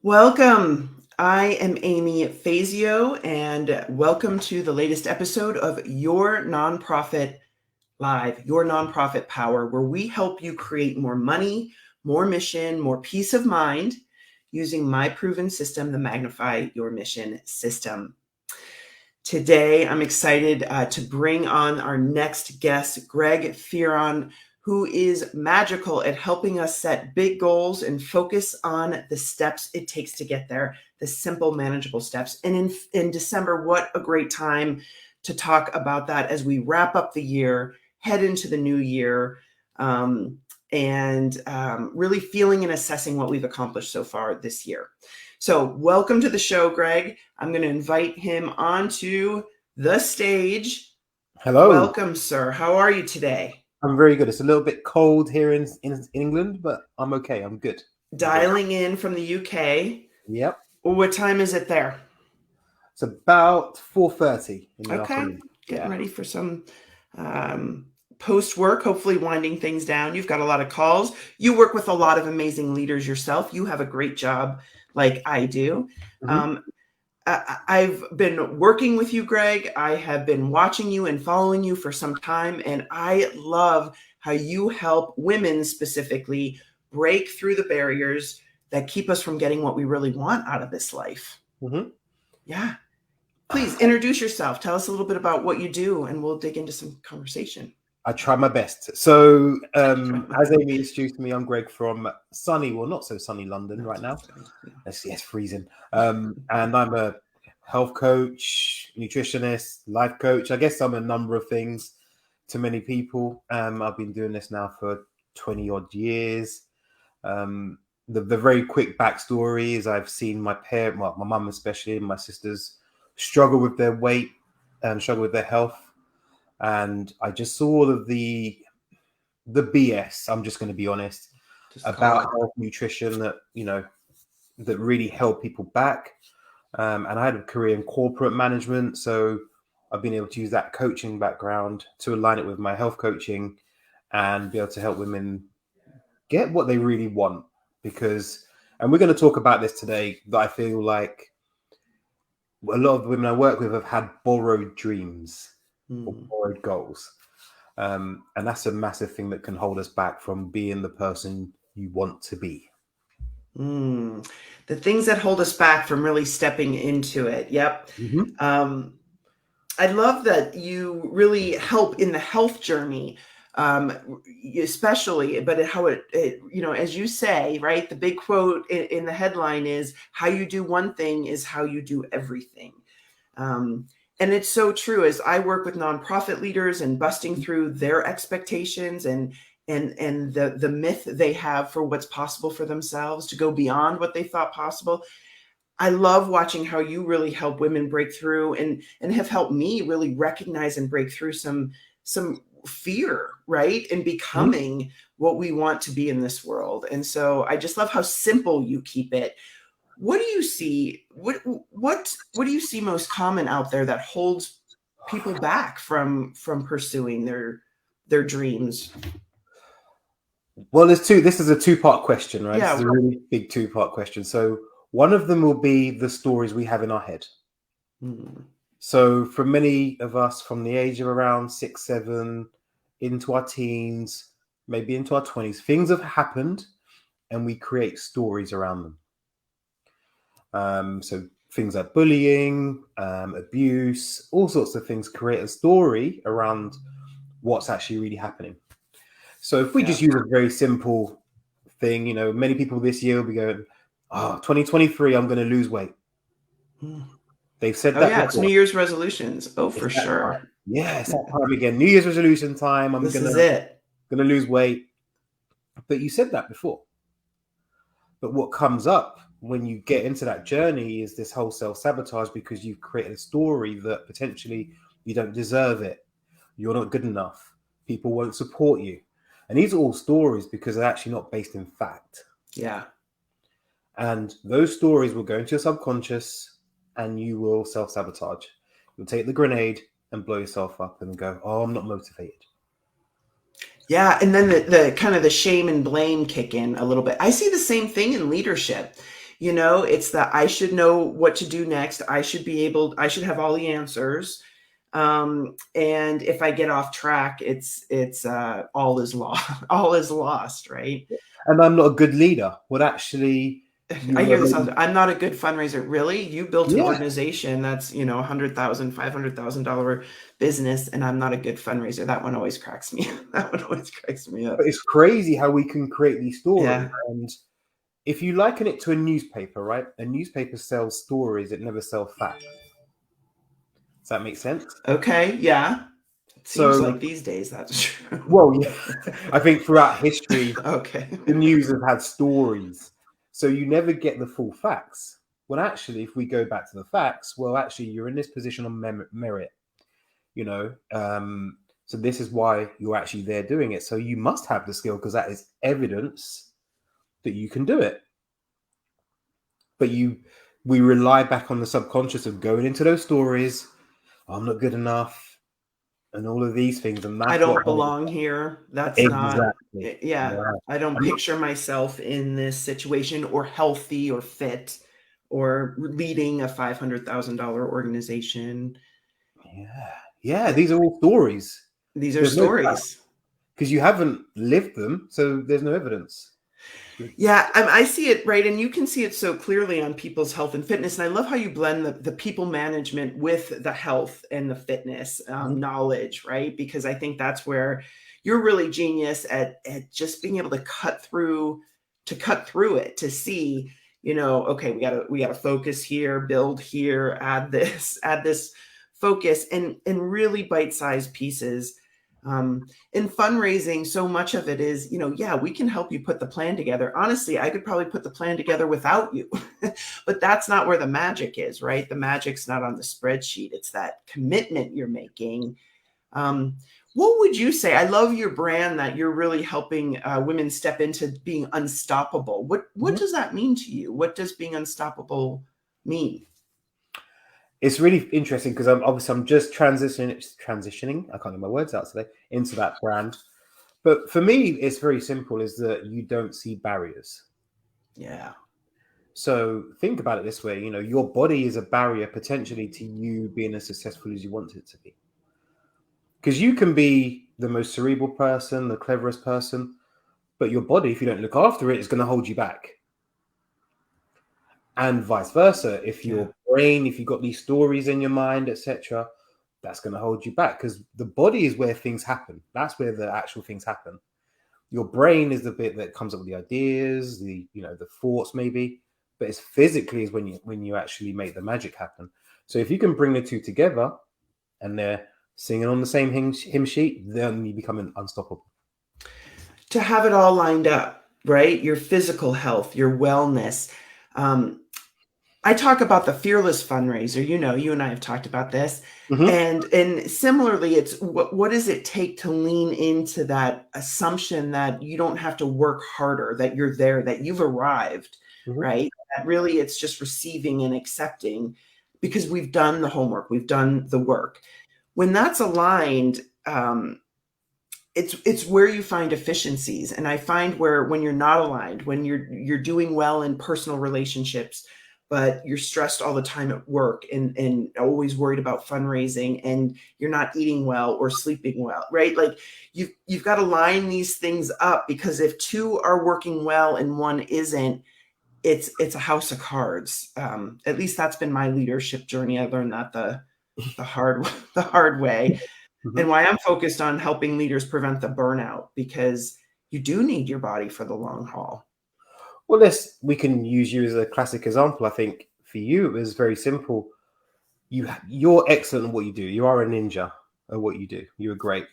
Welcome. I am Amy Fazio, and welcome to the latest episode of Your Nonprofit Live, Your Nonprofit Power, where we help you create more money, more mission, more peace of mind using my proven system, the Magnify Your Mission system. Today, I'm excited to bring on our next guest, Greg Fearon, who is magical at helping us set big goals and focus on the steps it takes to get there, the simple, manageable steps. And in December, what a great time to talk about that as we wrap up the year, head into the new year, and really feeling and assessing what we've accomplished so far this year. So welcome to the show, Greg. I'm going to invite him onto the stage. Hello. Welcome, sir. How are you today? I'm very good. It's a little bit cold here in England, but I'm okay. I'm good. Dialing in from the UK. Yep. What time is it there? It's about 4:30 in the Okay. afternoon. Getting ready for some post work, hopefully winding things down. You've got a lot of calls. You work with a lot of amazing leaders yourself. You have a great job like I do. Mhm. I've been working with you, Greg. I have been watching you and following you for some time, and I love how you help women specifically break through the barriers that keep us from getting what we really want out of this life. Mhm. Yeah. Please introduce yourself. Tell us a little bit about what you do, and we'll dig into some conversation. I try my best. So, as Amy introduced me, I'm Greg from sunny, well, not so sunny London right now. It's freezing. And I'm a health coach, nutritionist, life coach. I guess I'm a number of things to many people. I've been doing this now for 20 odd years. The very quick backstory is I've seen my parent, well, my mum especially, and my sisters struggle with their weight and struggle with their health. And I just saw all of the BS, I'm just going to be honest, about health, nutrition that, that really held people back. And I had a career in corporate management, so I've been able to use that coaching background to align it with my health coaching and be able to help women get what they really want. And we're going to talk about this today, that I feel like a lot of the women I work with have had borrowed dreams or borrowed goals. And that's a massive thing that can hold us back from being the person you want to be. The things that hold us back from really stepping into it. Yep. Mm-hmm. I love that you really help in the health journey, especially, but how it, as you say, right, the big quote in the headline is, how you do one thing is how you do everything. And it's so true. As I work with nonprofit leaders and busting through their expectations and the myth they have for what's possible for themselves to go beyond what they thought possible. I love watching how you really help women break through and have helped me really recognize and break through some fear, right? In becoming what we want to be in this world. And so I just love how simple you keep it. What do you see? What do you see most common out there that holds people back from pursuing their dreams? Well, this is a two-part question, right? Yeah. This is a really big two-part question. So one of them will be the stories we have in our head. So for many of us from the age of around 6, 7, into our teens, maybe into our 20s, things have happened and we create stories around them. So things like bullying, abuse, all sorts of things create a story around what's actually really happening. So if we just use a very simple thing, many people this year will be going, 2023, I'm going to lose weight. They've said that before. It's New Year's resolutions. Oh, for sure. Yeah, it's that time again. New Year's resolution time. I'm gonna lose weight. But you said that before. But what comes up when you get into that journey is this whole self-sabotage, because you've created a story that potentially you don't deserve it. You're not good enough. People won't support you. And these are all stories because they're actually not based in fact. Yeah. And those stories will go into your subconscious and you will self-sabotage. You'll take the grenade and blow yourself up and go, oh, I'm not motivated. Yeah. And then the kind of the shame and blame kick in a little bit. I see the same thing in leadership. It's that I should know what to do next. I should have all the answers. And if I get off track, it's all is lost. All is lost, right? And I'm not a good leader. What actually you I were hear this. maybe, I'm not a good fundraiser. Really? You built an yeah, organization that's, $100,000, $500,000 business, and I'm not a good fundraiser. That one always cracks me. That one always cracks me up. but it's crazy how we can create these stories. Yeah. And if you liken it to a newspaper, right? A newspaper sells stories, it never sells facts. Does that make sense? Okay. Yeah. It seems So, like these days that's true. well, yeah, I think throughout history, Okay. the news have had stories. So you never get the full facts. Well, actually, if we go back to the facts, well, actually, you're in this position on merit, you know. So this is why you're actually there doing it. So you must have the skill because that is evidence that you can do it. But we rely back on the subconscious of going into those stories. I'm not good enough, and all of these things, and I that's what don't belong here. That's not, exactly. yeah. Yeah. I don't picture myself in this situation or healthy or fit or leading a $500,000 organization. Yeah. These are all stories. These are There's no stories. because you haven't lived them, so there's no evidence. Yeah, I see it, right. And you can see it so clearly on people's health and fitness. And I love how you blend the people management with the health and the fitness knowledge, right? Because I think that's where you're really genius at just being able to cut through it, to see, okay, we gotta focus here, build here, add this focus, and really bite-sized pieces. In fundraising, so much of it is, yeah, we can help you put the plan together. Honestly, I could probably put the plan together without you, but that's not where the magic is, right? The magic's not on the spreadsheet. It's that commitment you're making. What would you say? I love your brand that you're really helping women step into being unstoppable. What does that mean to you? What does being unstoppable mean? It's really interesting because I'm just transitioning. I can't get my words out today into that brand. But for me, it's very simple: is that you don't see barriers. Yeah. So think about it this way: your body is a barrier potentially to you being as successful as you want it to be. Because you can be the most cerebral person, the cleverest person, but your body, if you don't look after it, is going to hold you back. And vice versa. If your brain, if you've got these stories in your mind, etc., that's going to hold you back because the body is where things happen. That's where the actual things happen. Your brain is the bit that comes up with the ideas, the thoughts maybe, but it's physically is when you actually make the magic happen. So if you can bring the two together and they're singing on the same hymn sheet, then you become unstoppable. To have it all lined up, right? Your physical health, your wellness. I talk about the fearless fundraiser. You and I have talked about this. Mm-hmm. And similarly, it's what does it take to lean into that assumption that you don't have to work harder, that you're there, that you've arrived, Mm-hmm. right? That really it's just receiving and accepting because we've done the homework, we've done the work. When that's aligned, it's where you find efficiencies. And I find where when you're not aligned, when you're doing well in personal relationships, but you're stressed all the time at work and always worried about fundraising and you're not eating well or sleeping well, right? Like you've got to line these things up because if two are working well and one isn't, it's a house of cards. At least that's been my leadership journey. I learned that the hard way. Mm-hmm. And why I'm focused on helping leaders prevent the burnout, because you do need your body for the long haul. Well, we can use you as a classic example. I think for you, it was very simple. You're excellent at what you do. You are a ninja at what you do. You were great.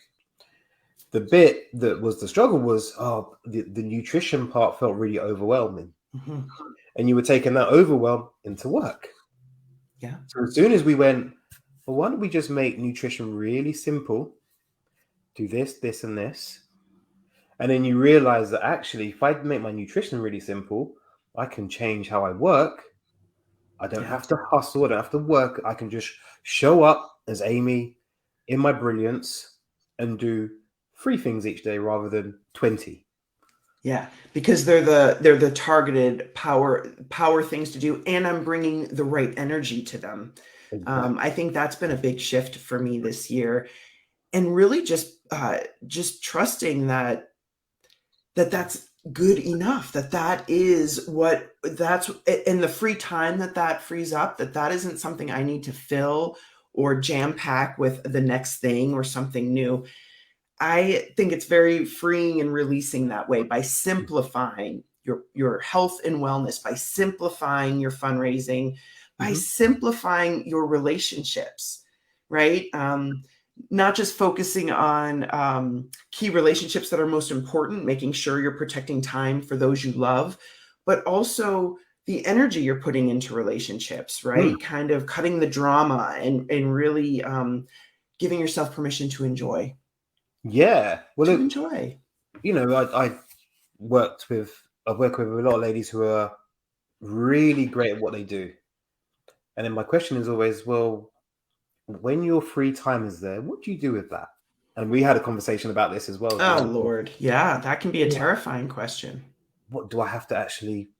The bit that was the struggle was, the nutrition part felt really overwhelming. Mm-hmm. And you were taking that overwhelm into work. Yeah. So as soon as we went, well, why don't we just make nutrition really simple? Do this, this, and this. And then you realize that actually, if I make my nutrition really simple, I can change how I work. I don't have to hustle. I don't have to work. I can just show up as Amy in my brilliance and do 3 things each day rather than 20. Yeah, because they're the targeted power things to do, and I'm bringing the right energy to them. Exactly. I think that's been a big shift for me this year, and really just trusting that's good enough. That is what that's in the free time that frees up. That isn't something I need to fill or jam pack with the next thing or something new. I think it's very freeing and releasing that way by simplifying your health and wellness, by simplifying your fundraising, by Hmm. simplifying your relationships, right? Not just focusing on key relationships that are most important, making sure you're protecting time for those you love, but also the energy you're putting into relationships, Mm. right? Kind of cutting the drama and really giving yourself permission to enjoy Yeah. Well, to look, enjoy. I worked with I've worked with a lot of ladies who are really great at what they do. And then my question is always, well, when your free time is there, what do you do with that? And we had a conversation about this as well. She's Oh like, well, Lord. Yeah, that can be a terrifying question. what do I have to actually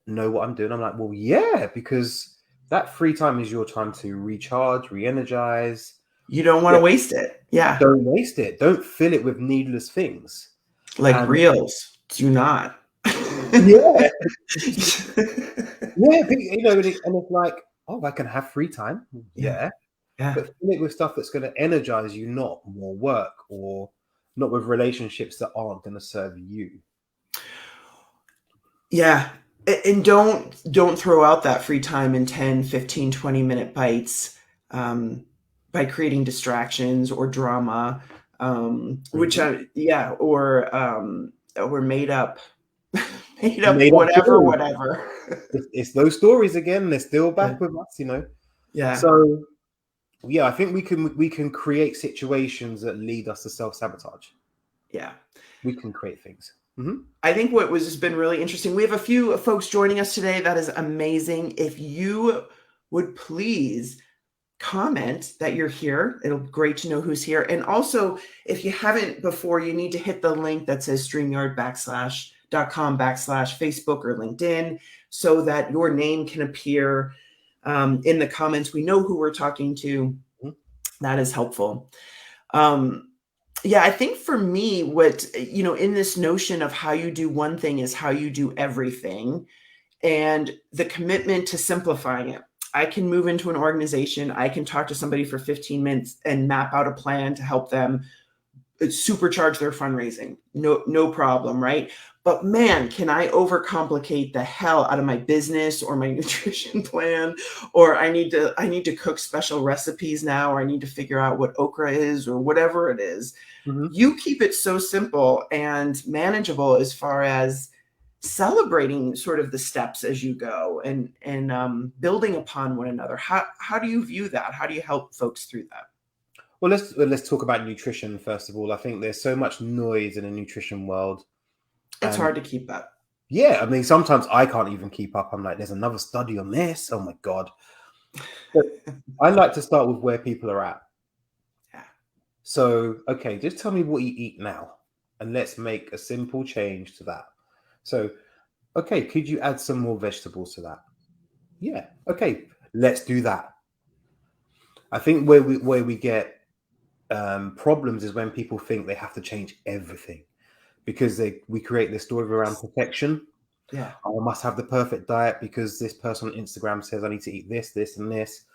know what I'm doing? I'm like, well, yeah, because that free time is your time to recharge, re-energize. You don't want Yeah, to waste it. Yeah. don't waste it. Don't fill it with needless things. Like And reels. Do not. yeah, yeah, and it's like, oh, I can have free time. Yeah. Yeah, Yeah. but fill it with stuff that's going to energize you, not more work, or not with relationships that aren't going to serve you. Yeah. And don't throw out that free time in 10, 15, 20-minute bites by creating distractions or drama. Which Mhm. or made up Made up whatever, stories. whatever. It's those stories again. They're still Yeah. back with us. Yeah. So yeah, I think we can create situations that lead us to self-sabotage. Yeah. We can create things. Hmm. I think what has been really interesting, we have a few folks joining us today. That is amazing. If you would please comment that you're here, it'll be great to know who's here. And also, if you haven't before, you need to hit the link that says streamyard.com/Facebook or LinkedIn so that your name can appear in the comments. We know who we're talking to. That is helpful. Um, yeah, I think for me, in this notion of how you do one thing is how you do everything, and the commitment to simplifying it. I can move into an organization, I can talk to somebody for 15 minutes and map out a plan to help them supercharge their fundraising. No problem, right? But man, can I overcomplicate the hell out of my business or my nutrition plan, or I need to cook special recipes now, or I need to figure out what okra is or whatever it is. Hmm. You keep it so simple and manageable as far as celebrating sort of the steps as you go and building upon one another. How do you view that? How do you help folks through that? Well, let's talk about nutrition first of all. I think there's so much noise in the nutrition world, It's and hard to keep up. yeah, I mean sometimes I can't even keep up. I'm like, there's another study on this. Oh my god! But I like to start with where people are at. Yeah. So, okay, just tell me what you eat now, and let's make a simple change to that. So, okay, could you add some more vegetables to that? Yeah, okay, let's do that. I think where we get problems is when people think they have to change everything because we create this story around perfection. Yeah. I must have the perfect diet because this person on Instagram says I need to eat this, this, and this.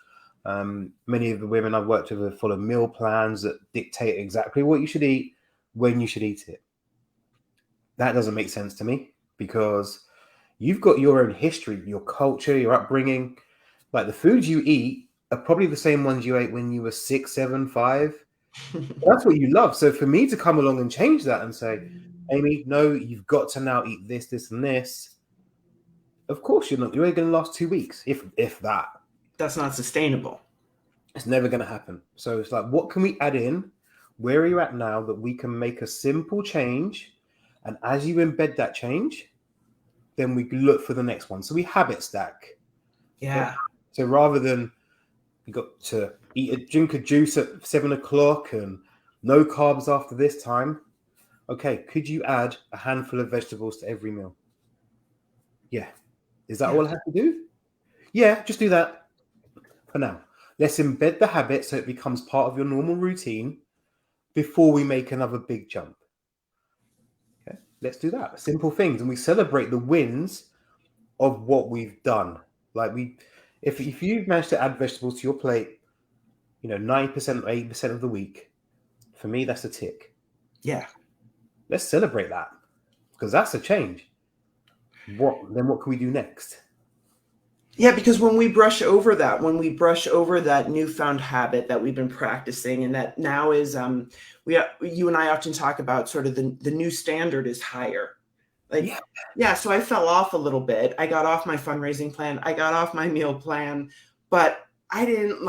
Many of the women I've worked with follow meal plans that dictate exactly what you should eat, when you should eat it. That doesn't make sense to me because you've got your own history, your culture, your upbringing. Like the foods you eat are probably the same ones you ate when you were 6, 7, 5. That's what you love. So for me to come along and change that and say, Amy, no, you've got to now eat this, this, and this. Of course you're not. You're only going to last 2 weeks, if that. That's not sustainable. It's never going to happen. So it's like, what can we add in? Where are you at now that we can make a simple change? And as you embed that change, then we look for the next one. So we habit stack. Okay. Yeah. So rather than you got to drink a juice at 7 o'clock and no carbs after this time, Okay, could you add a handful of vegetables to every meal? Yeah. Is that Yeah. all I have to do? Yeah, just do that for now. Let's embed the habit so it becomes part of your normal routine before we make another big jump. Okay, let's do that. Simple things, and we celebrate the wins of what we've done. Like if you've managed to add vegetables to your plate, 90% or 80% of the week, for me that's a tick. Yeah. Let's celebrate that because that's a change. What can we do next? Yeah, because when we brush over that newfound habit that we've been practicing, and that now is, you and I often talk about sort of the new standard is higher. Like, Yeah. yeah, so I fell off a little bit. I got off my fundraising plan. I got off my meal plan, but I didn't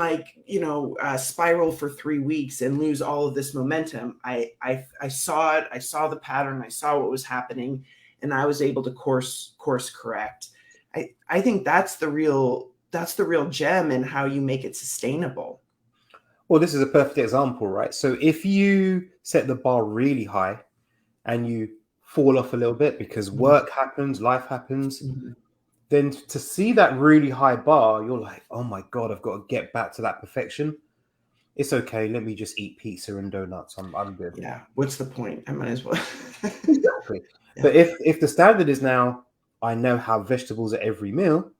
spiral for 3 weeks and lose all of this momentum. I saw it. I saw the pattern. I saw what was happening, and I was able to course correct. I think that's the real gem in how you make it sustainable. Well, this is a perfect example, right? So if you set the bar really high and you fall off a little bit because work happens, life happens, Mhm. then to see that really high bar, you're like, oh my God, I've got to get back to that perfection. It's okay. Let me just eat pizza and donuts. I'm good. Yeah. What's the point? I might as well. Exactly. Yeah. But if the standard is now, I now have vegetables at every meal,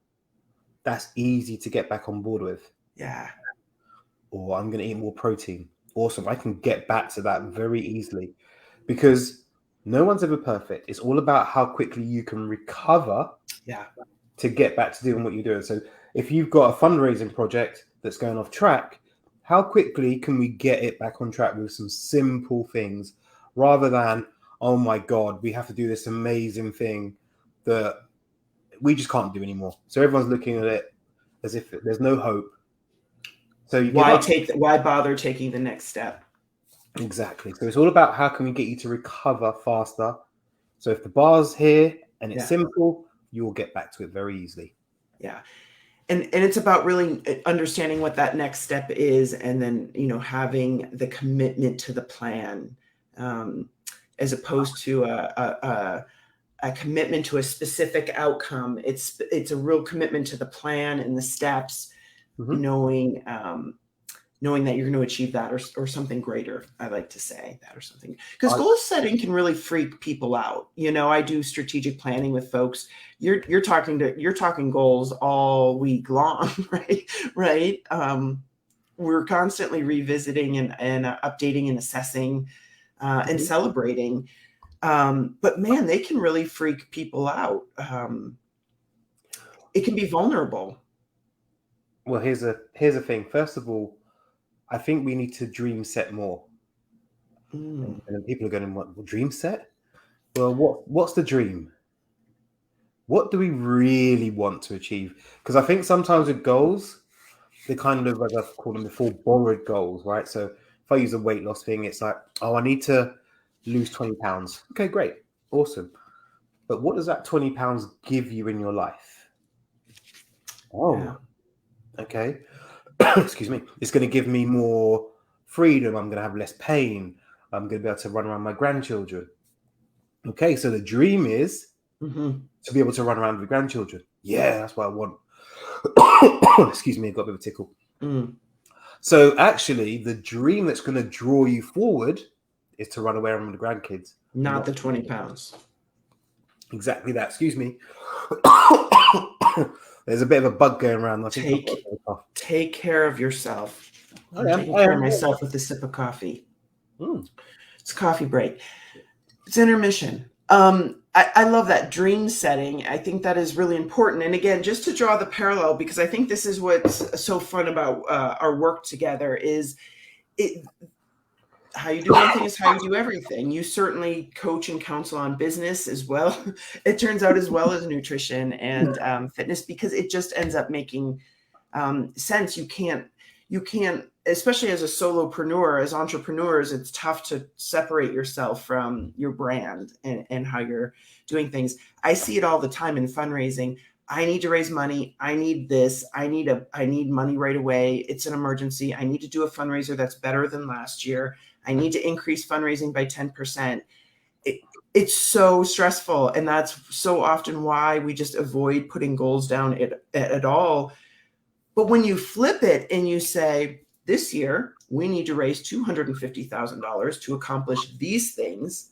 that's easy to get back on board with. Yeah. Or I'm going to eat more protein. Awesome. I can get back to that very easily because no one's ever perfect. It's all about how quickly you can recover Yeah. to get back to doing what you're doing. So if you've got a fundraising project that's going off track, how quickly can we get it back on track with some simple things rather than, oh my God, we have to do this amazing thing that we just can't do anymore. So everyone's looking at it as if there's no hope. So you give up. Why bother taking the next step? Exactly. So it's all about how can we get you to recover faster. So if the bar's here and it's simple, you will get back to it very easily. Yeah. And it's about really understanding what that next step is, and then having the commitment to the plan, as opposed to a commitment to a specific outcome. It's a real commitment to the plan and the steps, knowing that you're going to achieve that or something greater. I like to say that, or something, because goal setting can really freak people out. I do strategic planning with folks. You're talking goals all week long, right? We're constantly revisiting and updating and assessing and celebrating. But man, they can really freak people out. It can be vulnerable. Well, here's the thing. First of all, I think we need to dream set more. And then people are going, what dream set? Well, what's the dream? What do we really want to achieve? Because I think sometimes with goals, they kind of, as I've called them before, borrowed goals, right? So if I use a weight loss thing, it's like, oh, I need to lose 20 pounds. Okay, great. Awesome. But what does that 20 pounds give you in your life? Oh, okay. Excuse me. It's going to give me more freedom. I'm going to have less pain. I'm going to be able to run around my grandchildren. Okay, so the dream is to be able to run around with grandchildren. Yeah, that's what I want. Excuse me, I got a bit of a tickle. So actually, the dream that's going to draw you forward is to run away with the grandkids. Not the 20 pounds. Exactly that. Excuse me. There's a bit of a bug going around. Take care of yourself. I'm taking care of myself with a sip of coffee. It's a coffee break. It's intermission. I love that dream setting. I think that is really important. And again, just to draw the parallel, because I think this is what's so fun about our work together is how you do one thing is how you do everything. You certainly coach and counsel on business as well. It turns out, as well as nutrition and fitness, because it just ends up making sense. You can't, especially as a solopreneur, as entrepreneurs, it's tough to separate yourself from your brand and how you're doing things. I see it all the time in fundraising. I need to raise money. I need this. I need money right away. It's an emergency. I need to do a fundraiser that's better than last year. I need to increase fundraising by 10%. It's so stressful. And that's so often why we just avoid putting goals down at all. But when you flip it and you say, this year, we need to raise $250,000 to accomplish these things,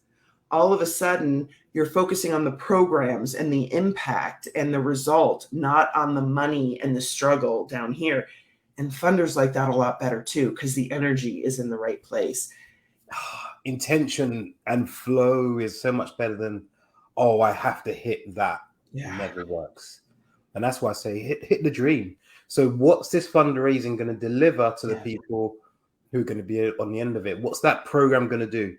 all of a sudden you're focusing on the programs and the impact and the result, not on the money and the struggle down here. And funders like that a lot better too, because the energy is in the right place. Intention and flow is so much better than, oh, I have to hit that. Yeah. It never works. And that's why I say hit the dream. So what's this fundraising going to deliver to the people who are going to be on the end of it? What's that program going to do?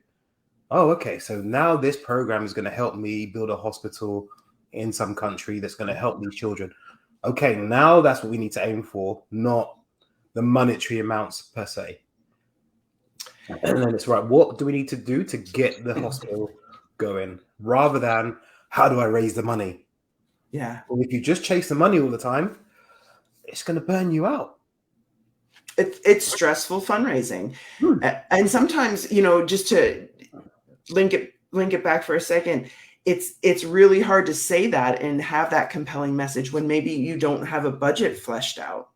Oh, okay. So now this program is going to help me build a hospital in some country that's going to help these children. Okay, now that's what we need to aim for, not the monetary amounts per se. And then it's right, what do we need to do to get the hospital going, rather than how do I raise the money? Yeah. Well, if you just chase the money all the time, it's going to burn you out. It's stressful fundraising. And sometimes, just to link it back for a second, it's really hard to say that and have that compelling message when maybe you don't have a budget fleshed out.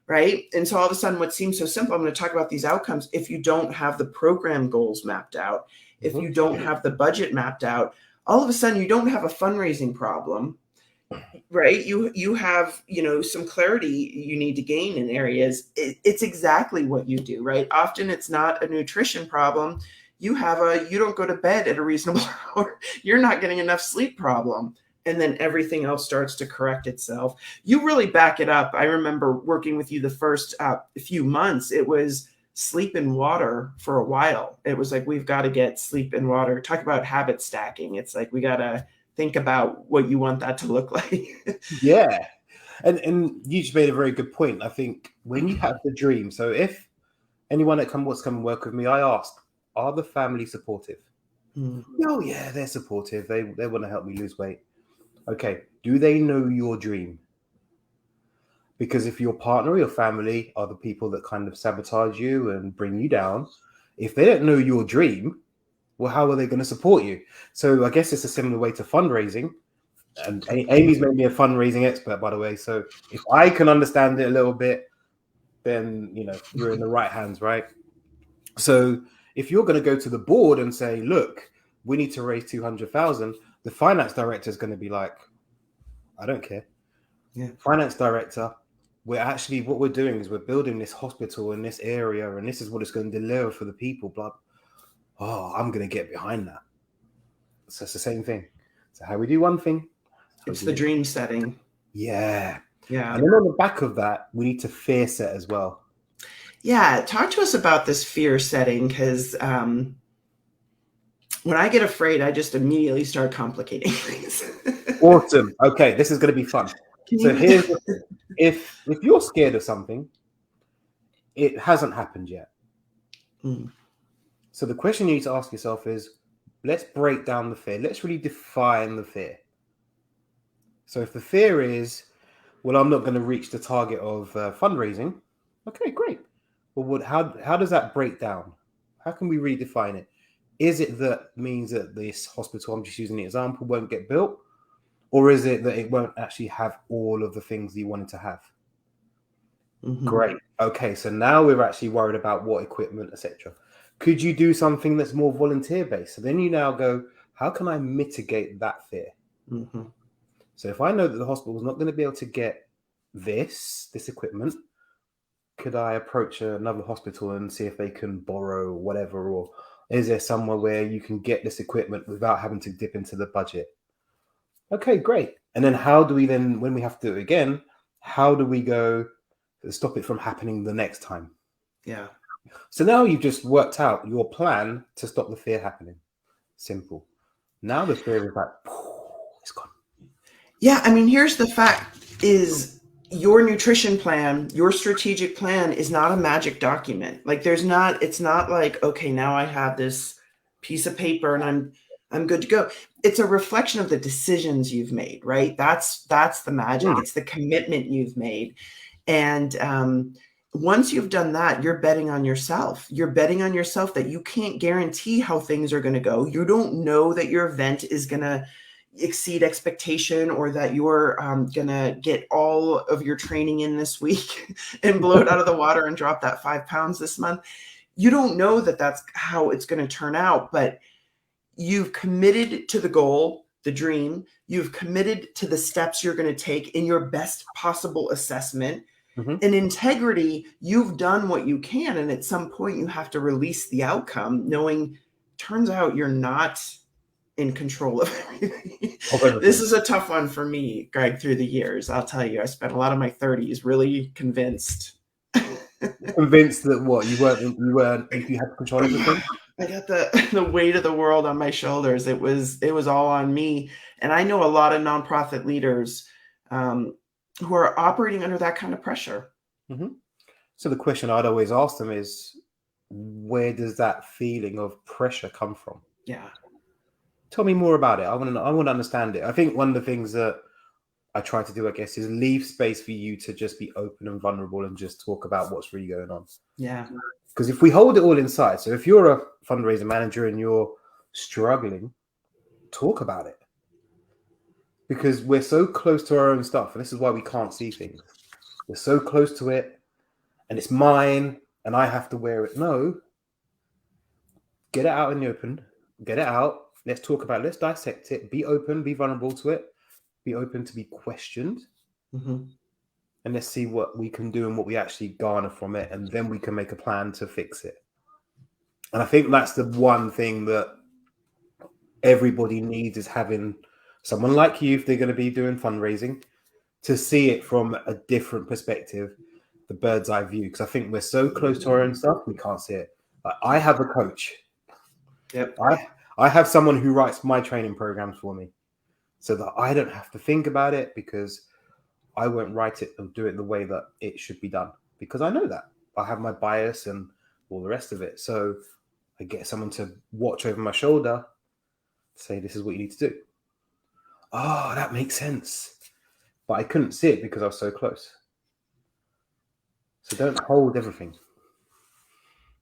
Right. And so all of a sudden, what seems so simple, I'm going to talk about these outcomes. If you don't have the program goals mapped out, if you don't have the budget mapped out, all of a sudden you don't have a fundraising problem. Right. You have, some clarity you need to gain in areas. It's exactly what you do. Right. Often it's not a nutrition problem. You don't go to bed at a reasonable hour. You're not getting enough sleep problem. And then everything else starts to correct itself. You really back it up. I remember working with you the first few months. It was sleep and water for a while. It was like, we've got to get sleep and water. Talk about habit stacking. It's like, we got to think about what you want that to look like. Yeah. And you just made a very good point. I think when you have the dream, so if anyone that wants to come and work with me, I ask, are the family supportive? Oh, yeah, they're supportive. They want to help me lose weight. Okay, do they know your dream? Because if your partner or your family are the people that kind of sabotage you and bring you down, if they don't know your dream, well, how are they going to support you? So I guess it's a similar way to fundraising. And Amy's made me a fundraising expert, by the way. So if I can understand it a little bit, then, you're in the right hands, right? So if you're going to go to the board and say, look, we need to raise 200,000, the finance director is going to be like, I don't care. Yeah. Finance director, what we're doing is we're building this hospital in this area, and this is what it's going to deliver for the people. Blah. Oh, I'm going to get behind that. So it's the same thing. So how we do one thing. It's the dream setting. Yeah. Yeah. And then on the back of that, we need to fear set as well. Yeah. Talk to us about this fear setting, because when I get afraid, I just immediately start complicating things. Awesome. Okay, this is going to be fun. So here's if you're scared of something, it hasn't happened yet. So the question you need to ask yourself is, let's break down the fear. Let's really define the fear. So if the fear is, well, I'm not going to reach the target of fundraising. Okay, great. Well, how does that break down? How can we redefine it? Is it that means that this hospital, I'm just using the example, won't get built? Or is it that it won't actually have all of the things that you wanted to have? Great. Okay, so now we're actually worried about what equipment, etc. Could you do something that's more volunteer-based? So then you now go, how can I mitigate that fear? So if I know that the hospital is not going to be able to get this equipment, could I approach another hospital and see if they can borrow whatever? Or is there somewhere where you can get this equipment without having to dip into the budget? Okay, great. And then how do we then, when we have to do it again, how do we go to stop it from happening the next time? Yeah. So now you've just worked out your plan to stop the fear happening. Simple. Now the fear is like, it's gone. Yeah. I mean, here's the fact is your nutrition plan, your strategic plan is not a magic document. Like it's not like, okay, now I have this piece of paper and I'm good to go. It's a reflection of the decisions you've made, right? That's the magic. It's the commitment you've made. And once you've done that, you're betting on yourself. You're betting on yourself that you can't guarantee how things are going to go. You don't know that your event is going to exceed expectation, or that you're going to get all of your training in this week and blow it out of the water and drop that 5 pounds this month. You don't know that that's how it's going to turn out, but you've committed to the goal, the dream. You've committed to the steps you're going to take in your best possible assessment. In integrity, you've done what you can, and at some point you have to release the outcome, knowing turns out you're not in control of everything. This is a tough one for me, Greg, through the years. I'll tell you, I spent a lot of my 30s really convinced. Convinced that what you had control of everything. I got the weight of the world on my shoulders. It was all on me, and I know a lot of nonprofit leaders who are operating under that kind of pressure. So the question I'd always ask them is, where does that feeling of pressure come from? Yeah. Tell me more about it. I want to understand it. I think one of the things that I try to do, I guess, is leave space for you to just be open and vulnerable and just talk about what's really going on. Yeah. Because if we hold it all inside, so if you're a fundraiser manager and you're struggling, talk about it. Because we're so close to our own stuff, and this is why we can't see things. We're so close to it, and it's mine, and I have to wear it. No. Get it out in the open. Get it out. Let's talk about it. Let's dissect it. Be open. Be vulnerable to it. Be open to be questioned. And let's see what we can do and what we actually garner from it, and then we can make a plan to fix it. And I think that's the one thing that everybody needs, is having someone like you, if they're going to be doing fundraising, to see it from a different perspective, the bird's eye view. Because I think we're so close to our own stuff, we can't see it. Like, I have a coach. Yep. I have someone who writes my training programs for me, so that I don't have to think about it, because I won't write it and do it the way that it should be done, because I know that I have my bias and all the rest of it. So I get someone to watch over my shoulder, say, this is what you need to do. Oh, that makes sense. But I couldn't see it because I was so close. So don't hold everything.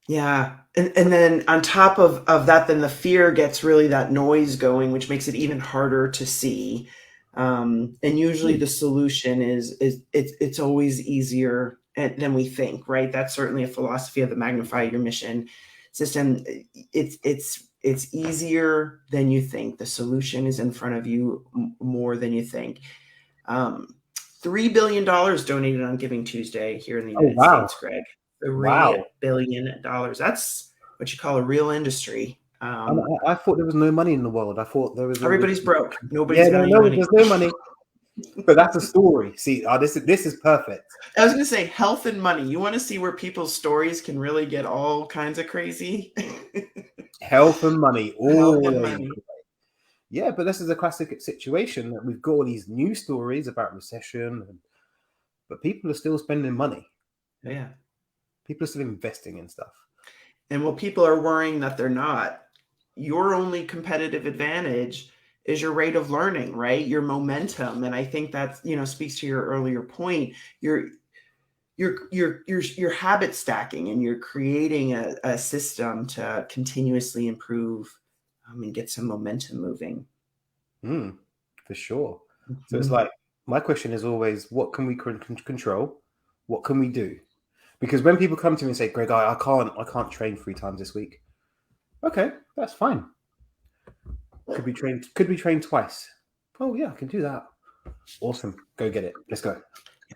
Yeah. And then on top of that, then the fear gets really that noise going, which makes it even harder to see. And usually the solution is it's always easier than we think, right? That's certainly a philosophy of the Magnify Your Mission system. It's easier than you think. The solution is in front of you more than you think. $3 billion donated on Giving Tuesday here in the United States, Greg. $3 billion. That's what you call a real industry. I thought there was no money in the world. I thought there was. Everybody's broke. Nobody's got any money. There's no money. But that's a story. See, this is perfect. I was going to say health and money. You want to see where people's stories can really get all kinds of crazy? Health and money. Health and money. Yeah, but this is a classic situation that we've got all these news stories about recession, but people are still spending money. Yeah. People are still investing in stuff. And while people are worrying that they're not, your only competitive advantage is your rate of learning, right? Your momentum. And I think that, speaks to your earlier point. You're habit stacking, and you're creating a system to continuously improve and get some momentum moving. For sure. So it's like, my question is always, what can we control? What can we do? Because when people come to me and say, Greg, I can't train 3 times this week. Okay, that's fine. Could we train twice? Oh yeah, I can do that. Awesome. Go get it. Let's go.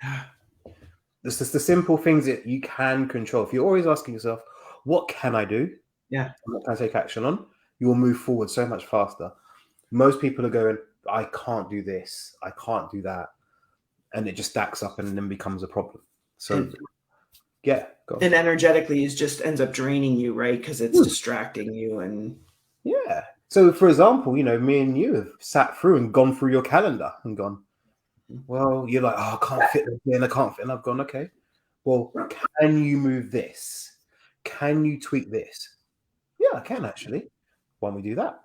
Yeah. It's just the simple things that you can control. If you're always asking yourself, what can I do? Yeah. What can I take action on? You will move forward so much faster. Most people are going, I can't do this. I can't do that. And it just stacks up and then becomes a problem. So yeah. Go on. And energetically it just ends up draining you, right? Because it's distracting you. And yeah. So for example, me and you have sat through and gone through your calendar and gone, well, you're like, oh, I can't fit this in, I can't fit. And I've gone, okay, well, can you move this? Can you tweak this? Yeah, I can actually. Why don't we do that?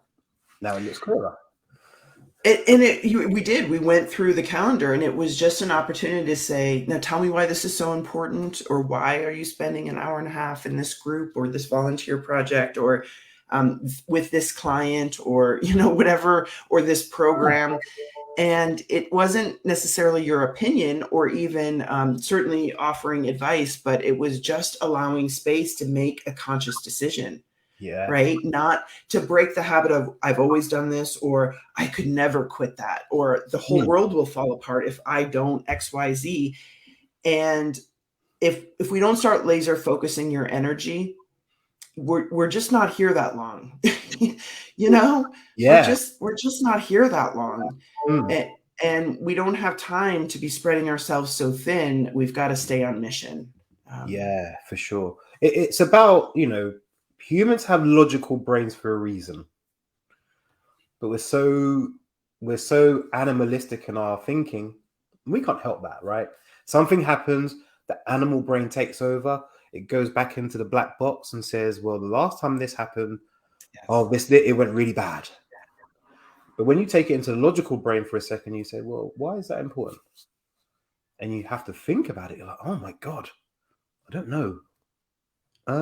Now it looks clearer. We went through the calendar, and it was just an opportunity to say, now tell me why this is so important, or why are you spending an hour and a half in this group or this volunteer project, or with this client, or, whatever, or this program. And it wasn't necessarily your opinion or even certainly offering advice, but it was just allowing space to make a conscious decision. Yeah. Right? Not to break the habit of I've always done this, or I could never quit that, or the whole world will fall apart if I don't XYZ. And if we don't start laser focusing your energy, we're just not here that long. Yeah. We're just not here that long. And we don't have time to be spreading ourselves so thin. We've got to stay on mission. Yeah, for sure. It's about, humans have logical brains for a reason, but we're so animalistic in our thinking. We can't help that, right? Something happens, the animal brain takes over. It goes back into the black box and says, well, the last time this happened, it went really bad. But when you take it into the logical brain for a second, you say, well, why is that important? And you have to think about it. You're like, oh my God, I don't know.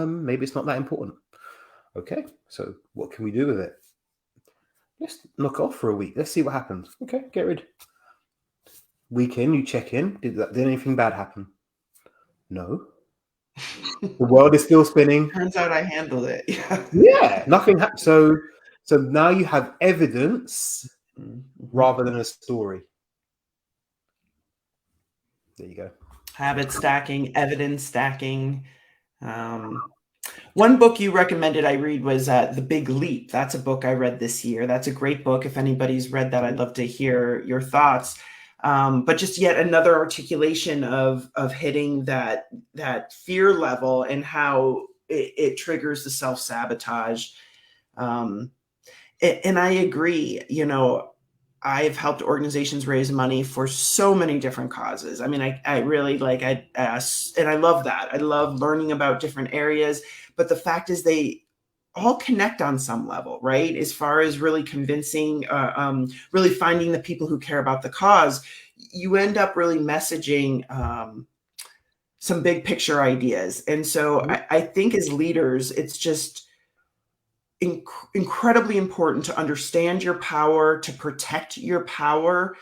Maybe it's not that important. Okay, so what can we do with it? Let's knock off for a week. Let's see what happens. Okay, get rid. Week in, you check in. Did anything bad happen? No. The world is still spinning. Turns out I handled it. Yeah, nothing happened. So now you have evidence rather than a story. There you go. Habit stacking, evidence stacking. One book you recommended I read was The Big Leap. That's a book I read this year. That's a great book. If anybody's read that, I'd love to hear your thoughts. But just yet another articulation of hitting that fear level and how it triggers the self-sabotage. And I agree, I've helped organizations raise money for so many different causes. I mean, I really and I love that. I love learning about different areas, but the fact is they all connect on some level, right? As far as really convincing, really finding the people who care about the cause, you end up really messaging some big picture ideas. And so I think as leaders, it's just incredibly important to understand your power, to protect your power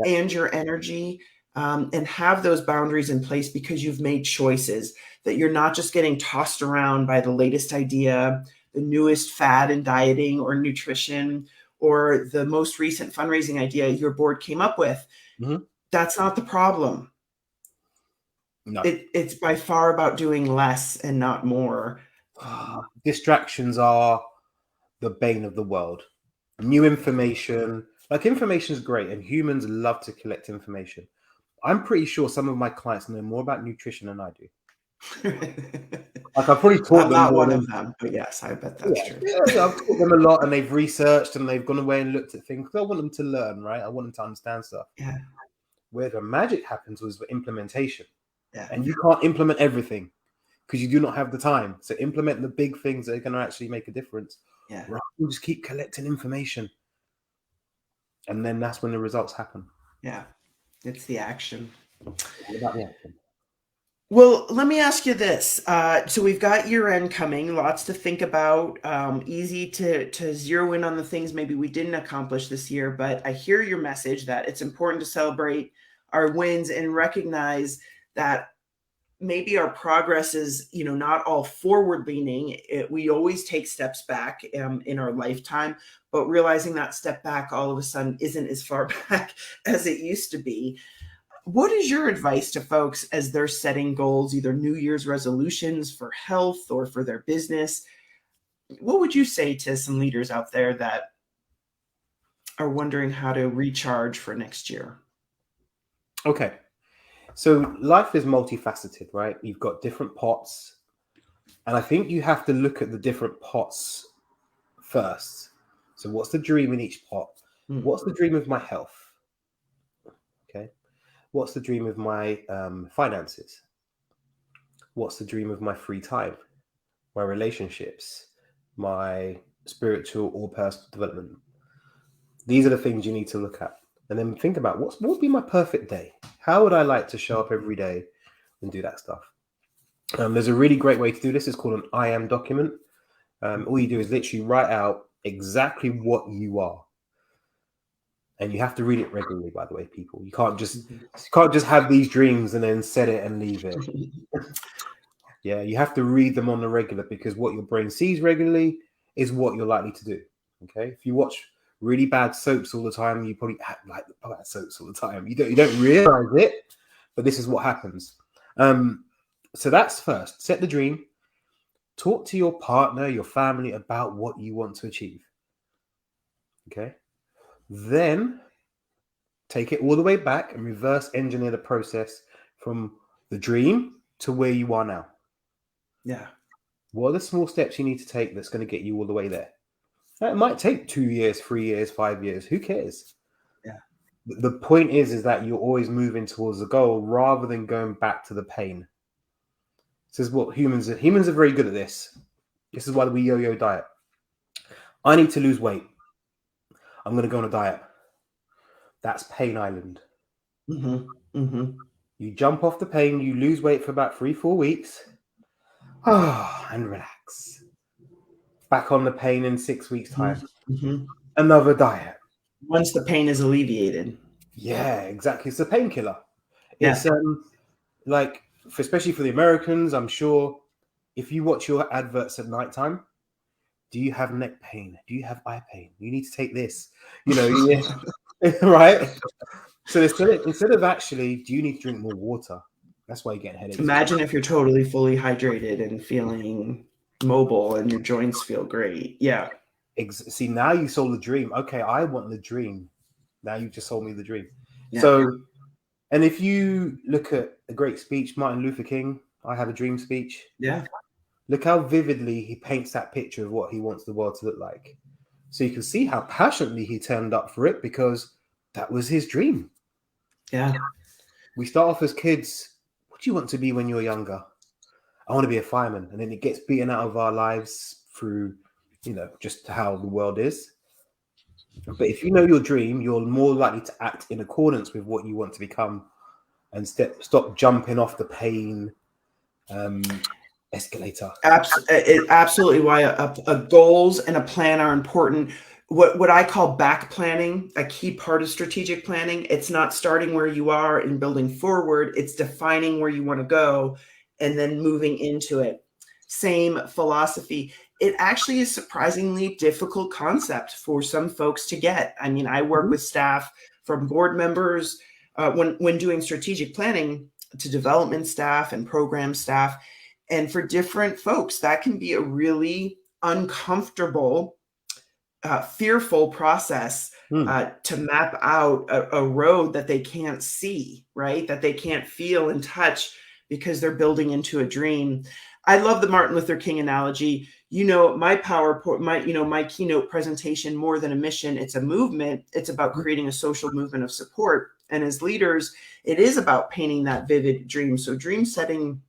and your energy, and have those boundaries in place, because you've made choices, that you're not just getting tossed around by the latest idea, the newest fad in dieting or nutrition, or the most recent fundraising idea your board came up with. That's not the problem. No. It's by far about doing less and not more. Distractions are the bane of the world. New information, information is great, and humans love to collect information. I'm pretty sure some of my clients know more about nutrition than I do. I've probably taught them. I'm not one of them, but yes, I bet that's true. Yeah, I've taught them a lot, and they've researched and they've gone away and looked at things. I want them to learn, right? I want them to understand stuff. Yeah. Where the magic happens was the implementation. Yeah. And you can't implement everything because you do not have the time. So implement the big things that are going to actually make a difference. Yeah. Right? You just keep collecting information. And then that's when the results happen. Yeah. It's the action. What about the action? Well, let me ask you this. So we've got year end coming, lots to think about, easy to zero in on the things maybe we didn't accomplish this year, but I hear your message that it's important to celebrate our wins and recognize that maybe our progress is, not all forward leaning. We always take steps back in our lifetime, but realizing that step back all of a sudden isn't as far back as it used to be. What is your advice to folks as they're setting goals, either New Year's resolutions for health or for their business? What would you say to some leaders out there that are wondering how to recharge for next year? Okay. So life is multifaceted, right? You've got different pots. And I think you have to look at the different pots first. So what's the dream in each pot? What's the dream of my health? Okay. What's the dream of my finances? What's the dream of my free time, my relationships, my spiritual or personal development? These are the things you need to look at. And then think about what would be my perfect day? How would I like to show up every day and do that stuff? There's a really great way to do this. It's called an I am document. All you do is literally write out exactly what you are. And you have to read it regularly, by the way, people. You can't just have these dreams and then set it and leave it. Yeah, you have to read them on the regular, because what your brain sees regularly is what you're likely to do. Okay, if you watch really bad soaps all the time, you probably act like the bad soaps all the time. You don't realize it, but this is what happens. So that's first. Set the dream. Talk to your partner, your family about what you want to achieve. Okay. Then take it all the way back and reverse engineer the process from the dream to where you are now. Yeah. What are the small steps you need to take that's going to get you all the way there? It might take 2 years, 3 years, 5 years. Who cares? Yeah. The point is that you're always moving towards the goal rather than going back to the pain. This is what humans are very good at this. This is why we yo-yo diet. I need to lose weight. I'm going to go on a diet. That's pain island. You jump off the pain, you lose weight for about 3-4 weeks. And relax. Back on the pain in 6 weeks' time. Another diet. Once the pain is alleviated. Yeah, exactly. It's a painkiller. Yeah. It's especially for the Americans, I'm sure, if you watch your adverts at nighttime, do you have neck pain? Do you have eye pain? You need to take this. Right? So instead of actually, do you need to drink more water? That's why you get headaches. Imagine if you're totally fully hydrated and feeling mobile and your joints feel great. Yeah. See, now you sold the dream. Okay, I want the dream. Now you just sold me the dream. Yeah. So, and if you look at a great speech, Martin Luther King, I Have a Dream speech. Yeah. Look how vividly he paints that picture of what he wants the world to look like. So you can see how passionately he turned up for it, because that was his dream. Yeah. We start off as kids. What do you want to be when you're younger? I want to be a fireman. And then it gets beaten out of our lives through, just how the world is. But if you know your dream, you're more likely to act in accordance with what you want to become, and stop jumping off the pain escalator. Absolutely why a goals and a plan are important. What I call back planning, a key part of strategic planning. It's not starting where you are and building forward. It's defining where you want to go and then moving into it. Same philosophy. It actually is surprisingly difficult concept for some folks to get. I mean, I work with staff, from board members when doing strategic planning, to development staff and program staff. And for different folks, that can be a really uncomfortable, fearful process to map out a road that they can't see, right? That they can't feel and touch, because they're building into a dream. I love the Martin Luther King analogy. My PowerPoint, my keynote presentation, more than a mission, it's a movement. It's about creating a social movement of support. And as leaders, it is about painting that vivid dream. So dream setting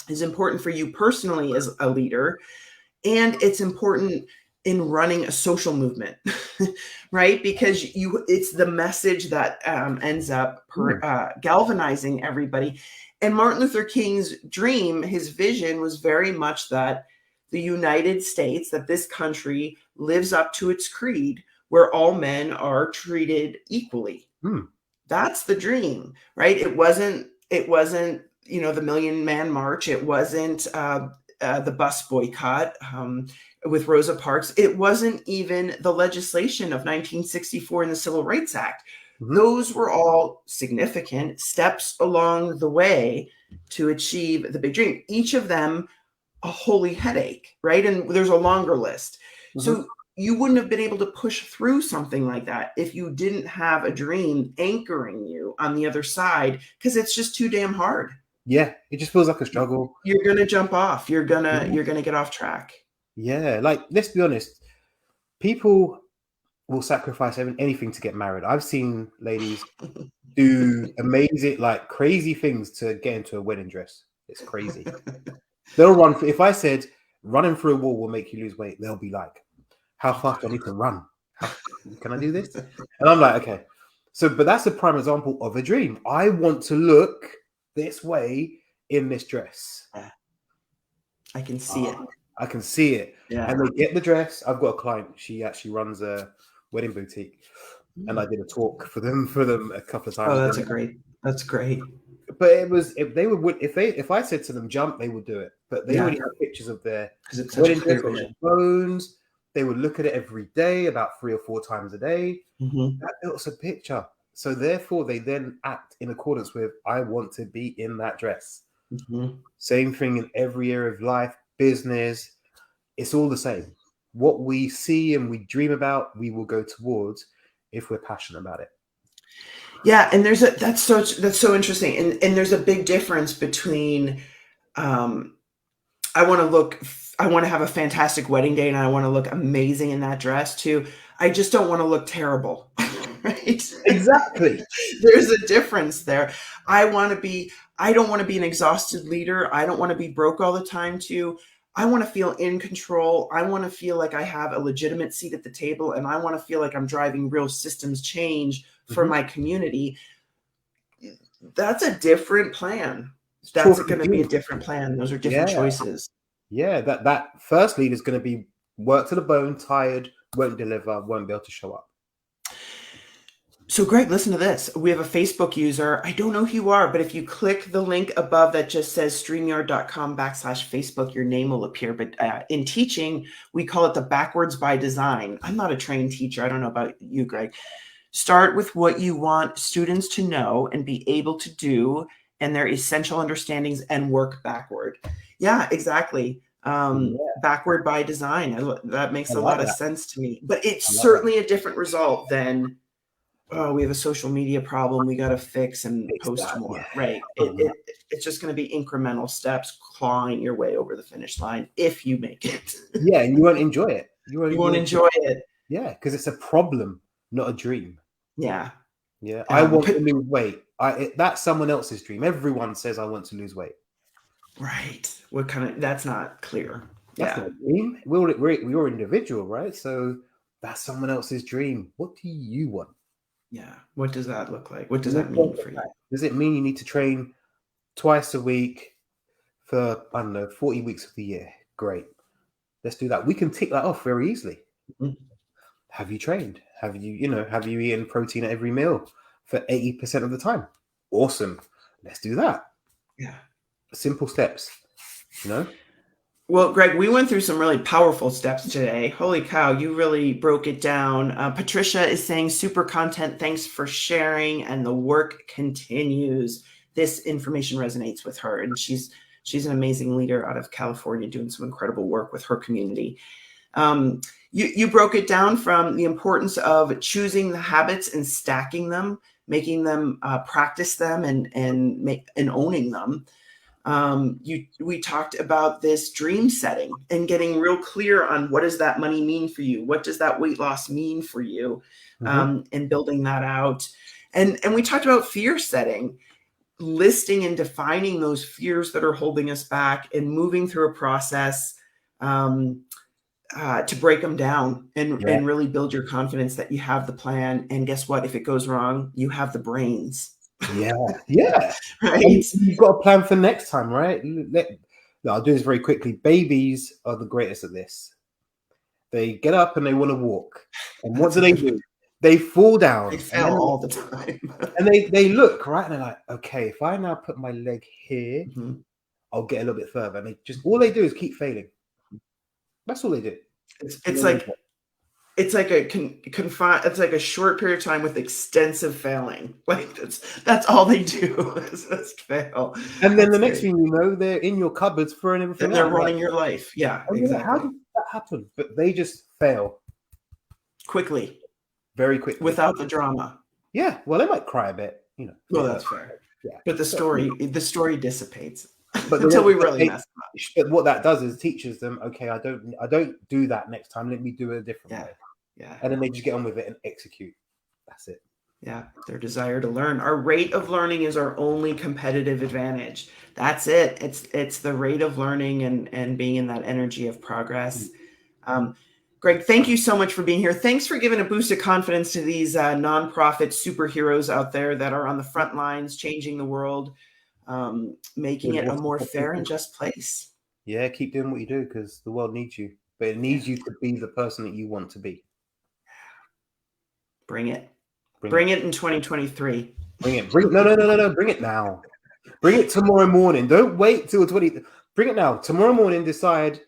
is important for you personally as a leader, and it's important in running a social movement, right? Because it's the message that ends up galvanizing everybody. And Martin Luther King's dream, his vision, was very much that the United States, that this country lives up to its creed, where all men are treated equally. That's the dream, right? It wasn't the Million Man March. It wasn't the bus boycott with Rosa Parks. It wasn't even the legislation of 1964 in the Civil Rights Act. Those were all significant steps along the way to achieve the big dream. Each of them a holy headache, right? And there's a longer list. So you wouldn't have been able to push through something like that if you didn't have a dream anchoring you on the other side, because it's just too damn hard. Yeah, it just feels like a struggle. You're gonna jump off. You're gonna get off track. Yeah, let's be honest. People will sacrifice anything to get married. I've seen ladies do amazing, crazy things to get into a wedding dress. It's crazy. They'll run. If I said running through a wall will make you lose weight, they'll be like, "How fast do I need to run? Can I do this? And I'm like, okay. So, but that's a prime example of a dream. I want to look this way in this dress. I can see it. I can see it. Yeah. And they get the dress. I've got a client. She actually runs a wedding boutique, and I did a talk for them a couple of times. Oh, that's great. But it was if I said to them jump, they would do it. But they already have pictures of their wedding dress, bones. They would look at it every day, about 3 or 4 times a day. That builds a picture. So therefore, they then act in accordance with, I want to be in that dress. Same thing in every area of life, business. It's all the same. What we see and we dream about, we will go towards if we're passionate about it. Yeah, and that's so interesting, and there's a big difference between I want to have a fantastic wedding day and I want to look amazing in that dress too. I just don't want to look terrible. Right? Exactly. There's a difference there. I don't want to be an exhausted leader. I don't want to be broke all the time too. I want to feel in control. I want to feel like I have a legitimate seat at the table, and I want to feel like I'm driving real systems change for my community. That's a different plan. That's going to be a different plan. Those are different choices. Yeah, that first lead is going to be work to the bone, tired, won't deliver, won't be able to show up. So Greg, listen to this. We have a Facebook user. I don't know who you are, but if you click the link above that just says streamyard.com/Facebook, your name will appear. But in teaching, we call it the backwards by design. I'm not a trained teacher. I don't know about you, Greg. Start with what you want students to know and be able to do and their essential understandings and work backward. Yeah, exactly. Backward by design. That makes a lot of sense to me. But it's certainly a different result than, oh, we have a social media problem we got to fix and post more. Yeah. Right. It's just going to be incremental steps, clawing your way over the finish line if you make it. Yeah, and you won't enjoy it. You won't enjoy it. Yeah, because it's a problem, not a dream. Yeah. Yeah. I want to lose weight. That's someone else's dream. Everyone says I want to lose weight. Right. That's not clear. That's not a dream. We're individual, right? So that's someone else's dream. What do you want? Yeah. What does that look like? What does that mean for you? Does it mean you need to train twice a week for, 40 weeks of the year? Great. Let's do that. We can tick that off very easily. Have you trained? Have you eaten protein at every meal for 80% of the time? Awesome. Let's do that. Yeah. Simple steps, Well, Greg, we went through some really powerful steps today. Holy cow, you really broke it down. Patricia is saying, super content. Thanks for sharing. And the work continues. This information resonates with her. And she's an amazing leader out of California doing some incredible work with her community. You broke it down from the importance of choosing the habits and stacking them, making them practice them and owning them. We talked about this dream setting and getting real clear on what does that money mean for you? What does that weight loss mean for you? And building that out. And we talked about fear setting, listing and defining those fears that are holding us back and moving through a process to break them down and really build your confidence that you have the plan. And guess what? If it goes wrong, you have the brains. Yeah. Right. You've got a plan for next time, right? I'll do this very quickly. Babies are the greatest at this. They get up and they want to walk. And what do? They fall down. They fail all the time. And they look, right? And they're like, okay, if I now put my leg here, I'll get a little bit further. And all they do is keep failing. That's all they do. It's like a short period of time with extensive failing. Like that's all they do is just fail. And then the next thing you know, they're in your cupboards throwing everything. And they're running your life. Yeah, exactly. How did that happen? But they just fail quickly, very quickly, without the drama. Yeah, well, they might cry a bit, Well, that's fair. Yeah, but the story dissipates. But until we really mess up. But what that does is teaches them, okay, I don't do that next time. Let me do it a different way. Yeah. And then they just get on with it and execute. That's it. Yeah. Their desire to learn. Our rate of learning is our only competitive advantage. That's it. It's the rate of learning and being in that energy of progress. Greg, thank you so much for being here. Thanks for giving a boost of confidence to these nonprofit superheroes out there that are on the front lines, changing the world, making it a more fair and just place. Yeah, keep doing what you do because the world needs you, but it needs you to be the person that you want to be. Bring it. Bring it in 2023. Bring it. No. Bring it now. Bring it tomorrow morning. Don't wait till 20. Bring it now. Tomorrow morning, decide,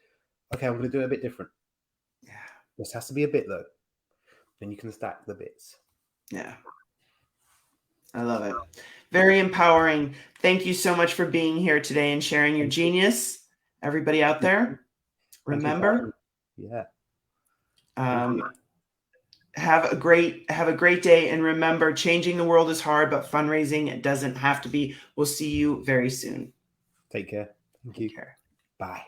okay, I'm going to do it a bit different. Yeah. This has to be a bit, though. Then you can stack the bits. Yeah. I love it. Very empowering. Thank you so much for being here today and sharing your genius. Everybody out there, remember, have a great day. And remember, changing the world is hard, but fundraising, it doesn't have to be. We'll see you very soon. Take care. Thank you. Take care. Bye.